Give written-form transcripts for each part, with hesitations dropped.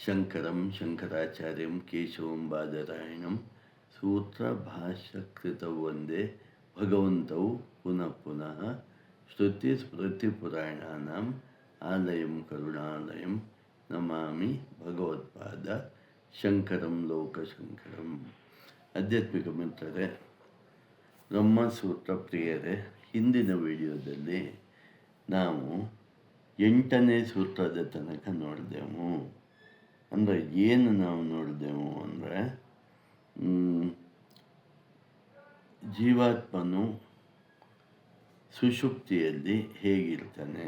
ಶಂಕರಂ ಶಂಕರಾಚಾರ್ಯಂ ಕೇಶವಂ ಬಾದರಾಯಣಂ ಸೂತ್ರಭಾಷ್ಯಕೃತೌ ವಂದೇ ಭಗವಂತೌ ಪುನಃ ಪುನಃ ಶ್ರುತಿಸ್ಮೃತಿಪುರಾಣಾನಾಂ ಆಲಯಂ ಕರುಣಾಲಯಂ ನಮಾಮಿ ಭಗವತ್ಪಾದ ಶಂಕರಂ ಲೋಕಶಂಕರಂ. ಆಧ್ಯಾತ್ಮಿಕ ಮಿತ್ರರೇ, ಬ್ರಹ್ಮಸೂತ್ರ ಪ್ರಿಯರೇ, ಹಿಂದಿನ ವಿಡಿಯೋದಲ್ಲಿ ನಾವು 8ನೇ ಸೂತ್ರದ ತನಕ ನೋಡಿದೆವು. ಅಂದರೆ ಏನು ನಾವು ನೋಡಿದೆವು ಅಂದರೆ, ಜೀವಾತ್ಮನು ಸುಷುಪ್ತಿಯಲ್ಲಿ ಹೇಗಿರ್ತಾನೆ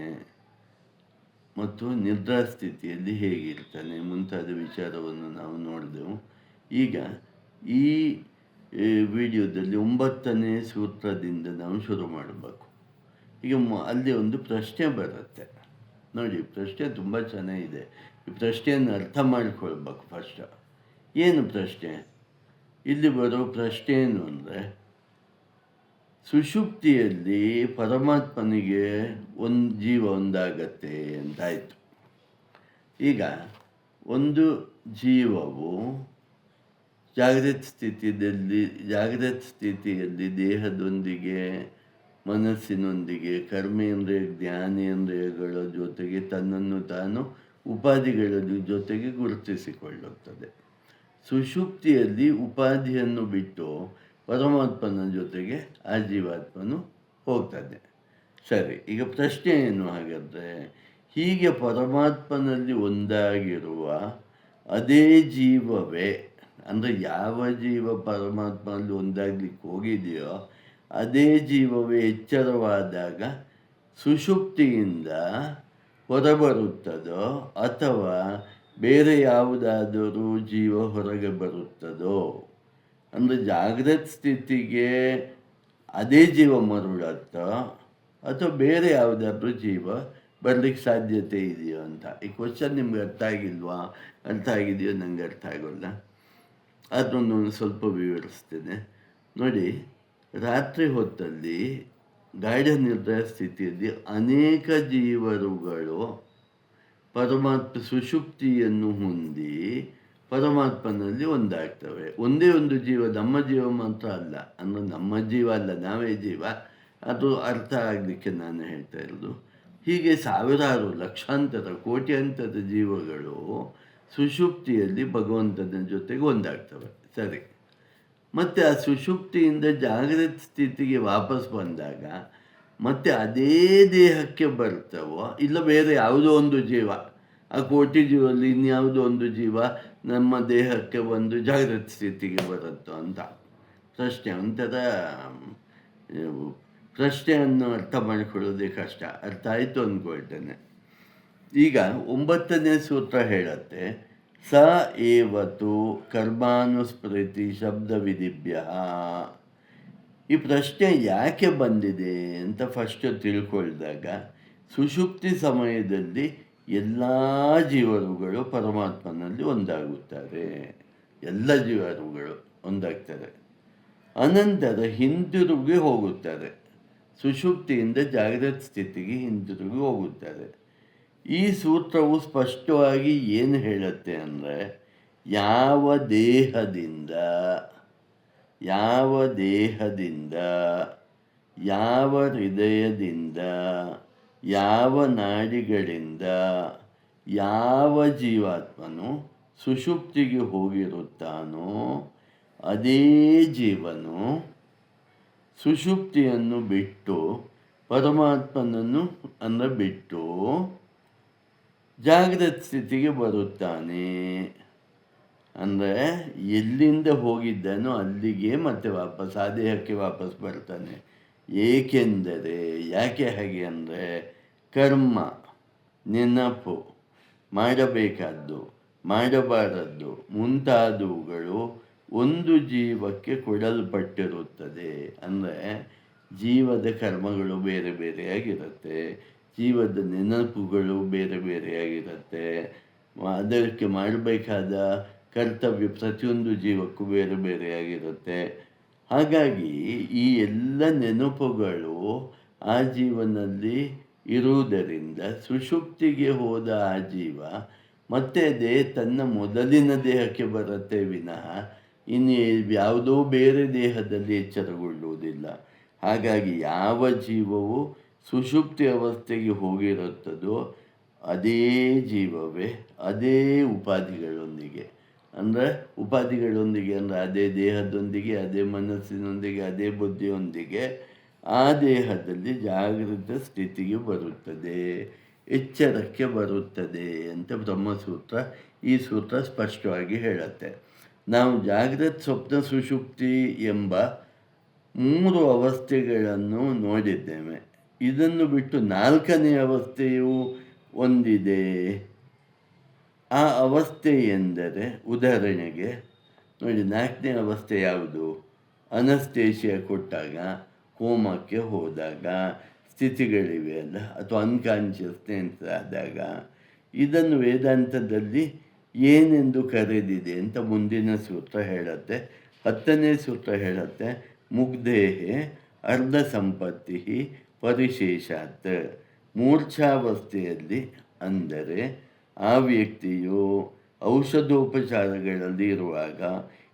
ಮತ್ತು ನಿದ್ರಾಸ್ಥಿತಿಯಲ್ಲಿ ಹೇಗಿರ್ತಾನೆ ಮುಂತಾದ ವಿಚಾರವನ್ನು ನಾವು ನೋಡಿದೆವು. ಈಗ ಈ ವಿಡಿಯೋದಲ್ಲಿ 9ನೇ ಸೂತ್ರದಿಂದ ನಾವು ಶುರು ಮಾಡಬೇಕು. ಈಗ ಅಲ್ಲಿ ಒಂದು ಪ್ರಶ್ನೆ ಬರುತ್ತೆ ನೋಡಿ. ಪ್ರಶ್ನೆ ತುಂಬ ಚೆನ್ನಾಗಿದೆ. ಈ ಪ್ರಶ್ನೆಯನ್ನು ಅರ್ಥ ಮಾಡಿಕೊಳ್ಬೇಕು ಫಸ್ಟ್. ಏನು ಪ್ರಶ್ನೆ? ಇಲ್ಲಿ ಬರೋ ಪ್ರಶ್ನೆ ಏನು ಅಂದರೆ, ಸುಷುಪ್ತಿಯಲ್ಲಿ ಪರಮಾತ್ಮನಿಗೆ ಒಂದು ಜೀವ ಒಂದಾಗತ್ತೆ ಅಂತಾಯಿತು. ಈಗ ಒಂದು ಜೀವವು ಜಾಗೃತ ಸ್ಥಿತಿಯಲ್ಲಿ ದೇಹದೊಂದಿಗೆ, ಮನಸ್ಸಿನೊಂದಿಗೆ, ಕರ್ಮೇಂದ್ರಿಯ ಜ್ಞಾನೇಂದ್ರಿಯಗಳ ಜೊತೆಗೆ ತನ್ನನ್ನು ತಾನು ಉಪಾಧಿಗಳ ಜೊತೆಗೆ ಗುರುತಿಸಿಕೊಳ್ಳುತ್ತದೆ. ಸುಷುಪ್ತಿಯಲ್ಲಿ ಉಪಾಧಿಯನ್ನು ಬಿಟ್ಟು ಪರಮಾತ್ಮನ ಜೊತೆಗೆ ಆ ಜೀವಾತ್ಮನು ಹೋಗ್ತಾನೆ. ಸರಿ, ಈಗ ಪ್ರಶ್ನೆ ಏನು ಹಾಗಾದರೆ, ಹೀಗೆ ಪರಮಾತ್ಮನಲ್ಲಿ ಒಂದಾಗಿರುವ ಅದೇ ಜೀವವೇ, ಅಂದರೆ ಯಾವ ಜೀವ ಪರಮಾತ್ಮನಲ್ಲಿ ಒಂದಾಗ್ಲಿಕ್ಕೆ ಹೋಗಿದೆಯೋ ಅದೇ ಜೀವವೇ ಎಚ್ಚರವಾದಾಗ ಸುಷುಪ್ತಿಯಿಂದ ಹೊರಬರುತ್ತದೋ ಅಥವಾ ಬೇರೆ ಯಾವುದಾದರೂ ಜೀವ ಹೊರಗೆ ಬರುತ್ತದೋ? ಅಂದರೆ ಜಾಗೃತ ಸ್ಥಿತಿಗೆ ಅದೇ ಜೀವ ಮರುಳತ್ತೋ ಅಥವಾ ಬೇರೆ ಯಾವುದಾದ್ರೂ ಜೀವ ಬರಲಿಕ್ಕೆ ಸಾಧ್ಯತೆ ಇದೆಯೋ ಅಂತ. ಈ ಕ್ವಶನ್ ನಿಮ್ಗೆ ಅರ್ಥ ಆಗಿಲ್ವಾ? ಅರ್ಥ ಆಗಿದೆಯೋ? ನನಗೆ ಅರ್ಥ ಆಗೋಲ್ಲ. ಅದನ್ನು ಸ್ವಲ್ಪ ವಿವರಿಸ್ತೇನೆ ನೋಡಿ. ರಾತ್ರಿ ಹೊತ್ತಲ್ಲಿ ಗಾಢ ನಿದ್ರಾ ಸ್ಥಿತಿಯಲ್ಲಿ ಅನೇಕ ಜೀವರುಗಳು ಪರಮಾತ್ಮ ಸುಷುಪ್ತಿಯನ್ನು ಹೊಂದಿ ಪರಮಾತ್ಮನಲ್ಲಿ ಒಂದಾಗ್ತವೆ. ಒಂದೇ ಒಂದು ಜೀವ, ನಮ್ಮ ಜೀವ ಮಾತ್ರ ಅಲ್ಲ. ಅಂದರೆ ನಮ್ಮ ಜೀವ ಅಲ್ಲ, ನಾವೇ ಜೀವ. ಅದು ಅರ್ಥ ಆಗಲಿಕ್ಕೆ ನಾನು ಹೇಳ್ತಾ ಇರೋದು. ಹೀಗೆ ಸಾವಿರಾರು, ಲಕ್ಷಾಂತರ, ಕೋಟ್ಯಾಂತರ ಜೀವಗಳು ಸುಷುಪ್ತಿಯಲ್ಲಿ ಭಗವಂತನ ಜೊತೆಗೆ ಒಂದಾಗ್ತವೆ. ಸರಿ, ಮತ್ತು ಆ ಸುಷುಪ್ತಿಯಿಂದ ಜಾಗೃತ ಸ್ಥಿತಿಗೆ ವಾಪಸ್ ಬಂದಾಗ ಮತ್ತೆ ಅದೇ ದೇಹಕ್ಕೆ ಬರ್ತವೋ ಇಲ್ಲ ಬೇರೆ ಯಾವುದೋ ಒಂದು ಜೀವ, ಆ ಕೋಟಿ ಜೀವದಲ್ಲಿ ಇನ್ಯಾವುದೋ ಒಂದು ಜೀವ ನಮ್ಮ ದೇಹಕ್ಕೆ ಬಂದು ಜಾಗೃತ ಸ್ಥಿತಿಗೆ ಬರುತ್ತೋ ಅಂತ ಪ್ರಶ್ನೆ. ಒಂಥರ ಪ್ರಶ್ನೆಯನ್ನು ಅರ್ಥ ಮಾಡಿಕೊಳ್ಳೋದೇ ಕಷ್ಟ. ಅರ್ಥ ಆಯಿತು ಅಂದ್ಕೊಳ್ತೇನೆ. ಈಗ 9ನೇ ಸೂತ್ರ ಹೇಳುತ್ತೆ, ಸ ಏವತು ಕರ್ಮಾನುಸ್ಮೃತಿ ಶಬ್ದವಿಧಿಭ್ಯ. ಈ ಪ್ರಶ್ನೆ ಯಾಕೆ ಬಂದಿದೆ ಅಂತ ಫಸ್ಟ್ ತಿಳ್ಕೊಳ್ದಾಗ, ಸುಷುಪ್ತಿ ಸಮಯದಲ್ಲಿ ಎಲ್ಲ ಜೀವರುಗಳು ಪರಮಾತ್ಮನಲ್ಲಿ ಒಂದಾಗುತ್ತಾರೆ. ಎಲ್ಲ ಜೀವರುಗಳು ಒಂದಾಗ್ತಾರೆ. ಅನಂತರ ಹಿಂದಿರುಗಿ ಹೋಗುತ್ತಾರೆ. ಸುಷುಪ್ತಿಯಿಂದ ಜಾಗೃತ ಸ್ಥಿತಿಗೆ ಹಿಂದಿರುಗಿ ಹೋಗುತ್ತಾರೆ. ಈ ಸೂತ್ರವು ಸ್ಪಷ್ಟವಾಗಿ ಏನು ಹೇಳುತ್ತೆ ಅಂದರೆ, ಯಾವ ದೇಹದಿಂದ, ಯಾವ ಹೃದಯದಿಂದ, ಯಾವ ನಾಡಿಗಳಿಂದ ಯಾವ ಜೀವಾತ್ಮನು ಸುಷುಪ್ತಿಗೆ ಹೋಗಿರುತ್ತಾನೋ ಅದೇ ಜೀವನು ಸುಷುಪ್ತಿಯನ್ನು ಬಿಟ್ಟು ಪರಮಾತ್ಮನನ್ನು ಬಿಟ್ಟು ಜಾಗೃತ ಸ್ಥಿತಿಗೆ ಬರುತ್ತಾನೆ. ಅಂದರೆ ಎಲ್ಲಿಂದ ಹೋಗಿದ್ದಾನೋ ಅಲ್ಲಿಗೆ ಮತ್ತೆ ವಾಪಸ್ ಆ ದೇಹಕ್ಕೆ ವಾಪಸ್ ಬರ್ತಾನೆ. ಏಕೆಂದರೆ, ಯಾಕೆ ಹಾಗೆ ಅಂದರೆ, ಕರ್ಮ, ನೆನಪು, ಮಾಡಬೇಕಾದ್ದು, ಮಾಡಬಾರದ್ದು ಮುಂತಾದವುಗಳು ಒಂದು ಜೀವಕ್ಕೆ ಕೊಡಲ್ಪಟ್ಟಿರುತ್ತದೆ. ಅಂದರೆ ಜೀವದ ಕರ್ಮಗಳು ಬೇರೆ ಬೇರೆಯಾಗಿರುತ್ತೆ, ಜೀವದ ನೆನಪುಗಳು ಬೇರೆ ಬೇರೆಯಾಗಿರುತ್ತೆ, ಅದಕ್ಕೆ ಮಾಡಬೇಕಾದ ಕರ್ತವ್ಯ ಪ್ರತಿಯೊಂದು ಜೀವಕ್ಕೂ ಬೇರೆ ಬೇರೆಯಾಗಿರುತ್ತೆ. ಹಾಗಾಗಿ ಈ ಎಲ್ಲ ನೆನಪುಗಳು ಆ ಜೀವನಲ್ಲಿ ಇರುವುದರಿಂದ ಸುಷುಪ್ತಿಗೆ ಹೋದ ಆ ಜೀವ ಮತ್ತೆ ಅದೇ ತನ್ನ ಮೊದಲಿನ ದೇಹಕ್ಕೆ ಬರುತ್ತೆ ವಿನಃ ಇನ್ನು ಯಾವುದೋ ಬೇರೆ ದೇಹದಲ್ಲಿ ಎಚ್ಚರಗೊಳ್ಳುವುದಿಲ್ಲ. ಹಾಗಾಗಿ ಯಾವ ಜೀವವು ಸುಷುಪ್ತಿ ಅವಸ್ಥೆಗೆ ಹೋಗಿರುತ್ತದೋ ಅದೇ ಜೀವವೇ ಅದೇ ಉಪಾಧಿಗಳೊಂದಿಗೆ ಅಂದರೆ ಅದೇ ದೇಹದೊಂದಿಗೆ, ಅದೇ ಮನಸ್ಸಿನೊಂದಿಗೆ, ಅದೇ ಬುದ್ಧಿಯೊಂದಿಗೆ ಆ ದೇಹದಲ್ಲಿ ಜಾಗೃತ ಸ್ಥಿತಿಗೆ ಬರುತ್ತದೆ, ಎಚ್ಚರಕ್ಕೆ ಬರುತ್ತದೆ ಅಂತ ಬ್ರಹ್ಮಸೂತ್ರ ಈ ಸೂತ್ರ ಸ್ಪಷ್ಟವಾಗಿ ಹೇಳುತ್ತೆ. ನಾವು ಜಾಗೃತ, ಸ್ವಪ್ನ, ಸುಷುಪ್ತಿ ಎಂಬ 3 ಅವಸ್ಥೆಗಳನ್ನು ನೋಡಿದ್ದೇವೆ. ಇದನ್ನು ಬಿಟ್ಟು 4ನೇ ಅವಸ್ಥೆಯು ಒಂದಿದೆ. ಆ ಅವಸ್ಥೆ ಎಂದರೆ ಉದಾಹರಣೆಗೆ ನೋಡಿ, 4ನೇ ಅವಸ್ಥೆ ಯಾವುದು? ಅನಸ್ತೇಶಿಯ ಕೊಟ್ಟಾಗ, ಕೋಮಕ್ಕೆ ಹೋದಾಗ ಸ್ಥಿತಿಗಳಿವೆ ಅಲ್ಲ, ಅಥವಾ ಅನ್ಕಾನ್ಷಿಯಸ್ನೆಸ್ ಆದಾಗ. ಇದನ್ನು ವೇದಾಂತದಲ್ಲಿ ಏನೆಂದು ಕರೆದಿದೆ ಅಂತ ಮುಂದಿನ ಸೂತ್ರ ಹೇಳುತ್ತೆ. 10ನೇ ಸೂತ್ರ ಹೇಳುತ್ತೆ, ಮುಗ್ಧೇಹೆ ಅರ್ಧ ಸಂಪತ್ತಿ ಪರಿಶೇಷಾತ್. ಮೂರ್ಛಾವಸ್ಥೆಯಲ್ಲಿ ಅಂದರೆ ಆ ವ್ಯಕ್ತಿಯು ಔಷಧೋಪಚಾರಗಳಲ್ಲಿ ಇರುವಾಗ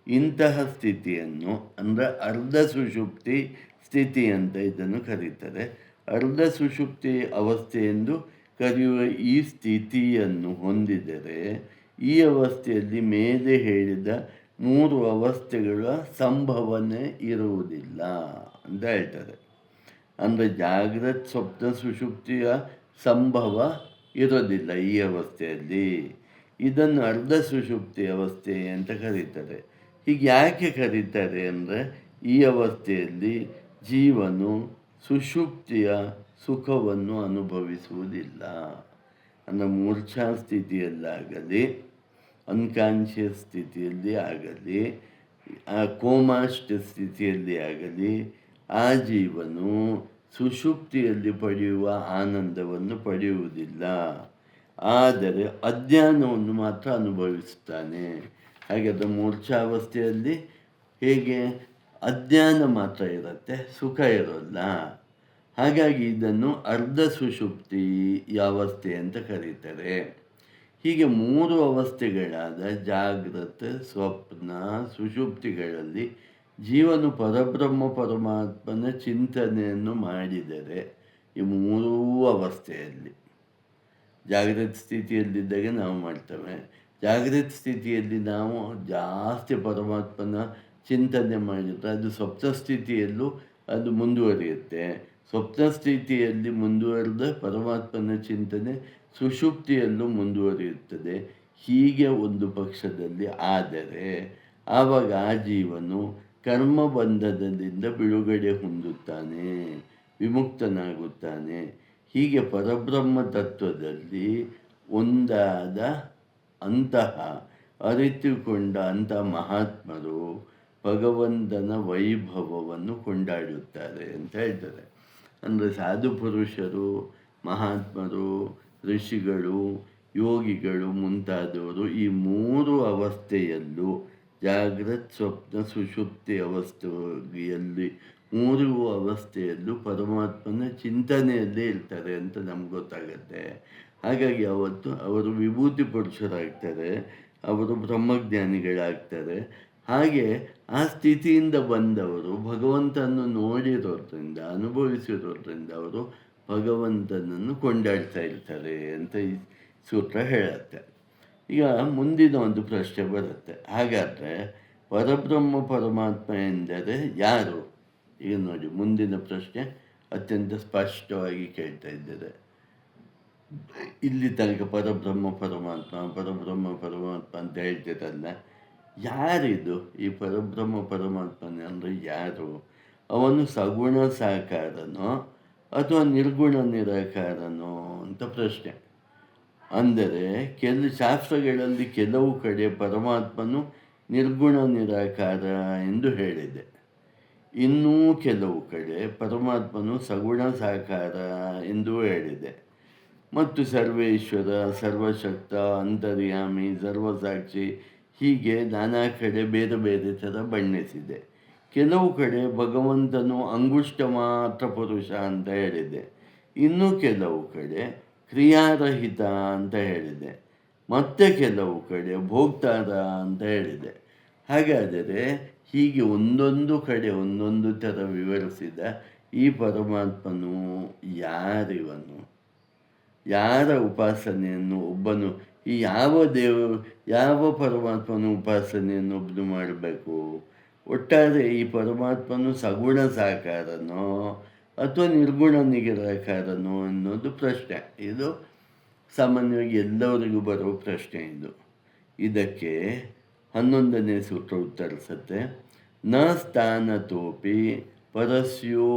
ಇಂತಹ ಸ್ಥಿತಿಯನ್ನು ಅಂದರೆ ಅರ್ಧ ಸುಷುಪ್ತಿ ಸ್ಥಿತಿ ಅಂತ ಇದನ್ನು ಕರೀತಾರೆ. ಅರ್ಧ ಸುಷುಪ್ತಿ ಅವಸ್ಥೆ ಎಂದು ಕರೆಯುವ ಈ ಸ್ಥಿತಿಯನ್ನು ಹೊಂದಿದರೆ ಈ ಅವಸ್ಥೆಯಲ್ಲಿ ಮೇಲೆ ಹೇಳಿದ 3 ಅವಸ್ಥೆಗಳ ಸಂಭವನೆ ಇರುವುದಿಲ್ಲ ಅಂತ ಹೇಳ್ತಾರೆ. ಅಂದರೆ ಜಾಗ್ರತ್, ಸ್ವಪ್ನ, ಸುಷುಪ್ತಿಯ ಸಂಭವ ಇರೋದಿಲ್ಲ ಈ ಅವಸ್ಥೆಯಲ್ಲಿ. ಇದನ್ನು ಅರ್ಧ ಸುಷುಪ್ತಿ ಅವಸ್ಥೆ ಅಂತ ಕರೀತಾರೆ. ಹೀಗೆ ಯಾಕೆ ಕರೀತಾರೆ ಅಂದರೆ ಈ ಅವಸ್ಥೆಯಲ್ಲಿ ಜೀವನು ಸುಷುಪ್ತಿಯ ಸುಖವನ್ನು ಅನುಭವಿಸುವುದಿಲ್ಲ. ಅಂದರೆ ಮೂರ್ಛಾ ಸ್ಥಿತಿಯಲ್ಲಾಗಲಿ, ಅನ್ಕಾನ್ಷಿಯಸ್ ಸ್ಥಿತಿಯಲ್ಲಿ ಆಗಲಿ, ಕೋಮಾಷ್ಟ ಸ್ಥಿತಿಯಲ್ಲಿ ಆಗಲಿ ಆ ಜೀವನು ಸುಷುಪ್ತಿಯಲ್ಲಿ ಪಡೆಯುವ ಆನಂದವನ್ನು ಪಡೆಯುವುದಿಲ್ಲ. ಆದರೆ ಅಜ್ಞಾನವನ್ನು ಮಾತ್ರ ಅನುಭವಿಸುತ್ತಾನೆ. ಹಾಗಾದರೆ ಮೂರ್ಛಾವಸ್ಥೆಯಲ್ಲಿ ಹೇಗೆ ಅಜ್ಞಾನ ಮಾತ್ರ ಇರುತ್ತೆ, ಸುಖ ಇರೋಲ್ಲ. ಹಾಗಾಗಿ ಇದನ್ನು ಅರ್ಧ ಸುಷುಪ್ತಿ ಅವಸ್ಥೆ ಅಂತ ಕರೀತಾರೆ. ಹೀಗೆ 3 ಅವಸ್ಥೆಗಳಾದ ಜಾಗೃತ, ಸ್ವಪ್ನ, ಸುಷುಪ್ತಿಗಳಲ್ಲಿ ಜೀವನು ಪರಬ್ರಹ್ಮ ಪರಮಾತ್ಮನ ಚಿಂತನೆಯನ್ನು ಮಾಡಿದರೆ ಈ 3 ಅವಸ್ಥೆಯಲ್ಲಿ ಜಾಗೃತ ಸ್ಥಿತಿಯಲ್ಲಿದ್ದಾಗ ನಾವು ಮಾಡ್ತೇವೆ. ಜಾಗೃತ ಸ್ಥಿತಿಯಲ್ಲಿ ನಾವು ಜಾಸ್ತಿ ಪರಮಾತ್ಮನ ಚಿಂತನೆ ಮಾಡಿದರೆ ಅದು ಸ್ವಪ್ನ ಸ್ಥಿತಿಯಲ್ಲೂ ಅದು ಮುಂದುವರಿಯುತ್ತೆ. ಸ್ವಪ್ನ ಸ್ಥಿತಿಯಲ್ಲಿ ಮುಂದುವರೆದ ಪರಮಾತ್ಮನ ಚಿಂತನೆ ಸುಷುಪ್ತಿಯಲ್ಲೂ ಮುಂದುವರಿಯುತ್ತದೆ. ಹೀಗೆ ಒಂದು ಪಕ್ಷದಲ್ಲಿ ಆದರೆ ಆವಾಗ ಆ ಜೀವನು ಕರ್ಮಬಂಧನದಿಂದ ಬಿಡುಗಡೆ ಹೊಂದುತ್ತಾನೆ, ವಿಮುಕ್ತನಾಗುತ್ತಾನೆ. ಹೀಗೆ ಪರಬ್ರಹ್ಮ ತತ್ವದಲ್ಲಿ ಒಂದಾದ ಅಂತಹ ಅರಿತುಕೊಂಡ ಅಂತಹ ಮಹಾತ್ಮರು ಭಗವಂತನ ವೈಭವವನ್ನು ಕೊಂಡಾಡುತ್ತಾರೆ ಅಂತ ಹೇಳ್ತಾರೆ. ಅಂದರೆ ಸಾಧು ಪುರುಷರು, ಮಹಾತ್ಮರು, ಋಷಿಗಳು, ಯೋಗಿಗಳು ಮುಂತಾದವರು ಈ 3 ಅವಸ್ಥೆಯಲ್ಲೂ ಜಾಗೃತ, ಸ್ವಪ್ನ, ಸುಷುಪ್ತಿ ಅವಸ್ಥೆಯಲ್ಲಿ 3 ಅವಸ್ಥೆಯಲ್ಲೂ ಪರಮಾತ್ಮನ ಚಿಂತನೆಯಲ್ಲೇ ಇರ್ತಾರೆ ಅಂತ ನಮ್ಗೆ ಗೊತ್ತಾಗುತ್ತೆ. ಹಾಗಾಗಿ ಅವರು ವಿಭೂತಿ ಪುರುಷರಾಗ್ತಾರೆ, ಅವರು ಬ್ರಹ್ಮಜ್ಞಾನಿಗಳಾಗ್ತಾರೆ. ಹಾಗೆ ಆ ಸ್ಥಿತಿಯಿಂದ ಬಂದವರು ಭಗವಂತನನ್ನು ನೋಡಿರೋದ್ರಿಂದ, ಅನುಭವಿಸಿರೋದ್ರಿಂದ ಅವರು ಭಗವಂತನನ್ನು ಕೊಂಡಾಡ್ತಾ ಇರ್ತಾರೆ ಅಂತ ಈ ಸೂತ್ರ ಹೇಳುತ್ತೆ. ಈಗ ಮುಂದಿನ ಒಂದು ಪ್ರಶ್ನೆ ಬರುತ್ತೆ, ಹಾಗಾದರೆ ಪರಬ್ರಹ್ಮ ಪರಮಾತ್ಮ ಎಂದರೆ ಯಾರು? ಈಗ ನೋಡಿ, ಮುಂದಿನ ಪ್ರಶ್ನೆ ಅತ್ಯಂತ ಸ್ಪಷ್ಟವಾಗಿ ಕೇಳ್ತಾ ಇದ್ದಾರೆ. ಇಲ್ಲಿ ತನಕ ಪರಬ್ರಹ್ಮ ಪರಮಾತ್ಮ ಅಂತ ಹೇಳ್ತಿರಲ್ಲ, ಯಾರಿದು ಈ ಪರಬ್ರಹ್ಮ ಪರಮಾತ್ಮನ ಅಂದರೆ ಯಾರು? ಅವನು ಸಗುಣ ಸಾಕಾರನೋ ಅಥವಾ ನಿರ್ಗುಣ ನಿರಾಕಾರನೋ ಅಂತ ಪ್ರಶ್ನೆ. ಅಂದರೆ ಶಾಸ್ತ್ರಗಳಲ್ಲಿ ಕೆಲವು ಕಡೆ ಪರಮಾತ್ಮನು ನಿರ್ಗುಣ ನಿರಾಕಾರ ಎಂದು ಹೇಳಿದೆ, ಇನ್ನೂ ಕೆಲವು ಕಡೆ ಪರಮಾತ್ಮನು ಸಗುಣ ಸಾಕಾರ ಎಂದೂ ಹೇಳಿದೆ. ಮತ್ತು ಸರ್ವೇಶ್ವರ, ಸರ್ವಶಕ್ತ, ಅಂತರ್ಯಾಮಿ, ಸರ್ವಸಾಕ್ಷಿ ಹೀಗೆ ನಾನಾ ಕಡೆ ಬೇರೆ ಬೇರೆ ಥರ ಬಣ್ಣಿಸಿದೆ. ಕೆಲವು ಕಡೆ ಭಗವಂತನು ಅಂಗುಷ್ಟ ಮಾತ್ರ ಪುರುಷ ಅಂತ ಹೇಳಿದೆ, ಇನ್ನೂ ಕೆಲವು ಕಡೆ ಕ್ರಿಯಾರಹಿತ ಅಂತ ಹೇಳಿದೆ. ಮತ್ತೆ ಕೆಲವು ಕಡೆ ಭೋಕ್ತಾರ ಅಂತ ಹೇಳಿದೆ. ಹಾಗಾದರೆ ಹೀಗೆ ಒಂದೊಂದು ಕಡೆ ಒಂದೊಂದು ಥರ ವಿವರಿಸಿದ ಈ ಪರಮಾತ್ಮನು ಯಾರಿವನು? ಯಾರ ಉಪಾಸನೆಯನ್ನು ಒಬ್ಬನು ಈ ಯಾವ ಪರಮಾತ್ಮನ ಉಪಾಸನೆಯನ್ನು ಒಬ್ಬನು ಮಾಡಬೇಕು? ಒಟ್ಟಾರೆ ಈ ಪರಮಾತ್ಮನು ಸಗುಣ ಸಾಕಾರನೋ ಅಥವಾ ನಿರ್ಗುಣ ನಿರಾಕಾರನೋ ಅನ್ನೋದು ಪ್ರಶ್ನೆ. ಇದು ಸಾಮಾನ್ಯವಾಗಿ ಎಲ್ಲರಿಗೂ ಬರೋ ಪ್ರಶ್ನೆ ಇದು. ಇದಕ್ಕೆ 11ನೇ ಸೂತ್ರ ಉತ್ತರಿಸುತ್ತೆ. ನ ಸ್ಥಾನತೋಪಿ ಪರಸ್ಯೋ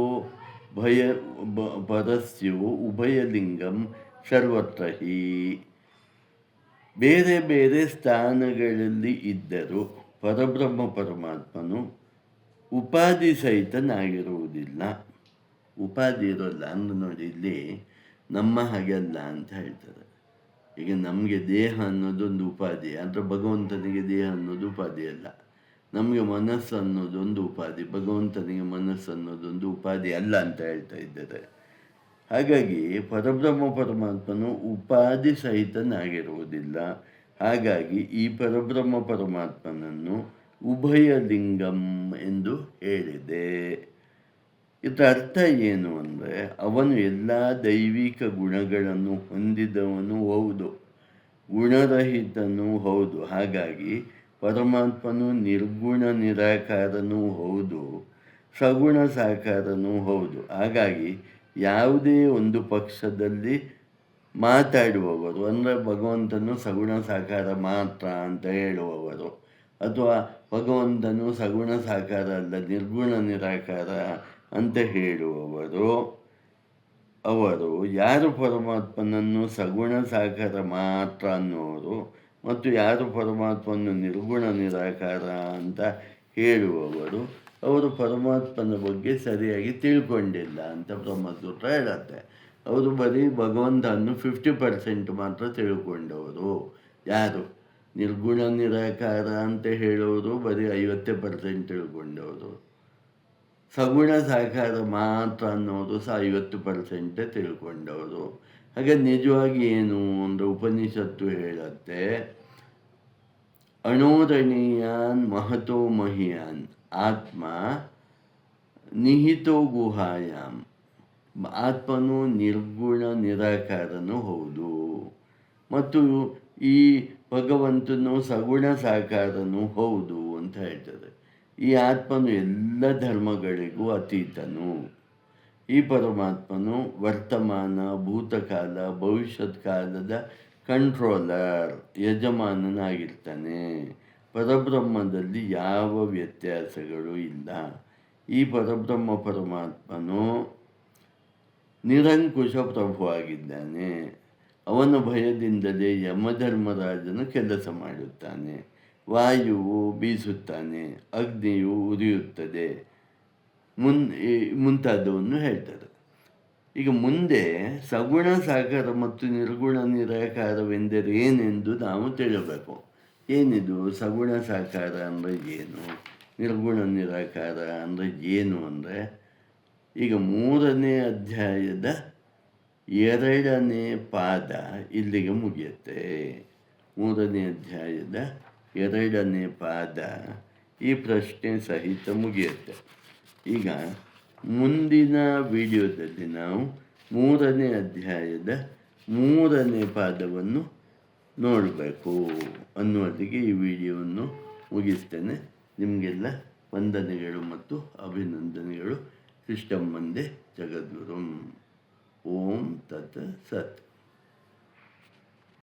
ಉಭಯಲಿಂಗಂ ಸರ್ವತ್ರ ಹಿ. ಬೇರೆ ಬೇರೆ ಸ್ಥಾನಗಳಲ್ಲಿ ಇದ್ದರೂ ಪರಬ್ರಹ್ಮ ಪರಮಾತ್ಮನು ಉಪಾಧಿ ಸಹಿತನಾಗಿರುವುದಿಲ್ಲ. ಉಪಾಧಿ ಇರೋಲ್ಲ ಅಂದ್ರೆ ನೋಡಿ, ಇಲ್ಲಿ ನಮ್ಮ ಹಾಗೆಲ್ಲ ಅಂತ ಹೇಳ್ತಾರೆ. ಈಗ ನಮಗೆ ದೇಹ ಅನ್ನೋದೊಂದು ಉಪಾಧಿ, ಆದರೆ ಭಗವಂತನಿಗೆ ದೇಹ ಅನ್ನೋದು ಉಪಾಧಿ ಅಲ್ಲ. ನಮಗೆ ಮನಸ್ಸು ಅನ್ನೋದೊಂದು ಉಪಾಧಿ, ಭಗವಂತನಿಗೆ ಮನಸ್ಸು ಅನ್ನೋದೊಂದು ಉಪಾಧಿ ಅಲ್ಲ ಅಂತ ಹೇಳ್ತಾ ಇದ್ದಾರೆ. ಹಾಗಾಗಿ ಪರಬ್ರಹ್ಮ ಪರಮಾತ್ಮನು ಉಪಾಧಿ ಸಹಿತನಾಗಿರುವುದಿಲ್ಲ. ಹಾಗಾಗಿ ಈ ಪರಬ್ರಹ್ಮ ಪರಮಾತ್ಮನನ್ನು ಉಭಯಲಿಂಗಂ ಎಂದು ಹೇಳಿದೆ. ಇದರ ಅರ್ಥ ಏನು ಅಂದರೆ, ಅವನು ಎಲ್ಲ ದೈವಿಕ ಗುಣಗಳನ್ನು ಹೊಂದಿದವನು ಹೌದು, ಗುಣರಹಿತನೂ ಹೌದು. ಹಾಗಾಗಿ ಪರಮಾತ್ಮನು ನಿರ್ಗುಣ ನಿರಾಕಾರನೂ ಹೌದು, ಸಗುಣ ಸಾಕಾರನೂ ಹೌದು. ಹಾಗಾಗಿ ಯಾವುದೇ ಒಂದು ಪಕ್ಷದಲ್ಲಿ ಮಾತಾಡುವವರು ಅಂದರೆ ಭಗವಂತನು ಸಗುಣ ಸಾಕಾರ ಮಾತ್ರ ಅಂತ ಹೇಳುವವರು, ಅಥವಾ ಭಗವಂತನು ಸಗುಣ ಸಾಕಾರ ಅಲ್ಲ ನಿರ್ಗುಣ ನಿರಾಕಾರ ಅಂತ ಹೇಳುವವರು, ಅವರು ಯಾರು ಪರಮಾತ್ಮನನ್ನು ಸಗುಣ ಸಾಕಾರ ಮಾತ್ರ ಅನ್ನೋರು ಮತ್ತು ಯಾರು ಪರಮಾತ್ಮನ ನಿರ್ಗುಣ ನಿರಾಕಾರ ಅಂತ ಹೇಳುವವರು, ಅವರು ಪರಮಾತ್ಮನ ಬಗ್ಗೆ ಸರಿಯಾಗಿ ತಿಳ್ಕೊಂಡಿಲ್ಲ ಅಂತ ಬ್ರಹ್ಮಸೂತ್ರ ಹೇಳುತ್ತೆ. ಅವರು ಬರೀ ಭಗವಂತನನ್ನು 50% ಮಾತ್ರ ತಿಳ್ಕೊಂಡವರು. ಯಾರು ನಿರ್ಗುಣ ನಿರಾಕಾರ ಅಂತ ಹೇಳೋರು ಬರೀ 50% ತಿಳ್ಕೊಂಡವರು, ಸಗುಣ ಸಾಕಾರ ಮಾತ್ರ ಅನ್ನೋದು ಸಹ 50% ತಿಳ್ಕೊಂಡವರು. ಹಾಗೆ ನಿಜವಾಗಿ ಏನು ಅಂದರೆ ಉಪನಿಷತ್ತು ಹೇಳುತ್ತೆ, ಅಣೋರಣೀಯಾನ್ ಮಹತೋ ಮಹಿಯಾನ್ ಆತ್ಮ ನಿಹಿತೋ ಗುಹಾಯಾಮ್. ಆತ್ಮನು ನಿರ್ಗುಣ ನಿರಾಕಾರನೂ ಹೌದು ಮತ್ತು ಈ ಭಗವಂತನು ಸಗುಣ ಸಾಕಾರನೂ ಹೌದು ಅಂತ ಹೇಳ್ತಾರೆ. ಈ ಆತ್ಮನು ಎಲ್ಲ ಧರ್ಮಗಳಿಗೂ ಅತೀತನು. ಈ ಪರಮಾತ್ಮನು ವರ್ತಮಾನ, ಭೂತಕಾಲ, ಭವಿಷ್ಯತ್ ಕಾಲದ ಕಂಟ್ರೋಲರ್, ಯಜಮಾನನಾಗಿರ್ತಾನೆ. ಪರಬ್ರಹ್ಮದಲ್ಲಿ ಯಾವ ವ್ಯತ್ಯಾಸಗಳು ಇಲ್ಲ. ಈ ಪರಬ್ರಹ್ಮ ಪರಮಾತ್ಮನು ನಿರಂಕುಶ ಪ್ರಭುವಾಗಿದ್ದಾನೆ. ಅವನ ಭಯದಿಂದಲೇ ಯಮಧರ್ಮರಾಜನು ಕೆಲಸ ಮಾಡುತ್ತಾನೆ, ವಾಯುವು ಬೀಸುತ್ತಾನೆ, ಅಗ್ನಿಯು ಉರಿಯುತ್ತದೆ, ಮುಂತಾದವನ್ನು ಹೇಳ್ತಾರೆ. ಈಗ ಮುಂದೆ ಸಗುಣ ಸಾಕಾರ ಮತ್ತು ನಿರ್ಗುಣ ನಿರಾಕಾರವೆಂದರೆ ಏನೆಂದು ನಾವು ತಿಳಿಯಬೇಕು. ಏನಿದು ಸಗುಣ ಸಾಕಾರ ಅಂದರೆ ಏನು, ನಿರ್ಗುಣ ನಿರಾಕಾರ ಅಂದರೆ ಏನು ಅಂದರೆ, ಈಗ 3ನೇ ಅಧ್ಯಾಯದ 2ನೇ ಪಾದ ಇಲ್ಲಿಗೆ ಮುಗಿಯುತ್ತೆ. 3ನೇ ಅಧ್ಯಾಯದ 2ನೇ ಪಾದ ಈ ಪ್ರಶ್ನೆ ಸಹಿತ ಮುಗಿಯುತ್ತೆ. ಈಗ ಮುಂದಿನ ವಿಡಿಯೋದಲ್ಲಿ ನಾವು 3ನೇ ಅಧ್ಯಾಯದ 3ನೇ ಪಾದವನ್ನು ನೋಡಬೇಕು ಅನ್ನುವಲ್ಲಿಗೆ ಈ ವಿಡಿಯೋವನ್ನು ಮುಗಿಸ್ತೇನೆ. ನಿಮಗೆಲ್ಲ ವಂದನೆಗಳು ಮತ್ತು ಅಭಿನಂದನೆಗಳು. ಸಿಸ್ಟಮ್ ಮುಂದೆ ಜಗದ್ಗುರುಂ. ಓಂ ತತ್ ಸತ್.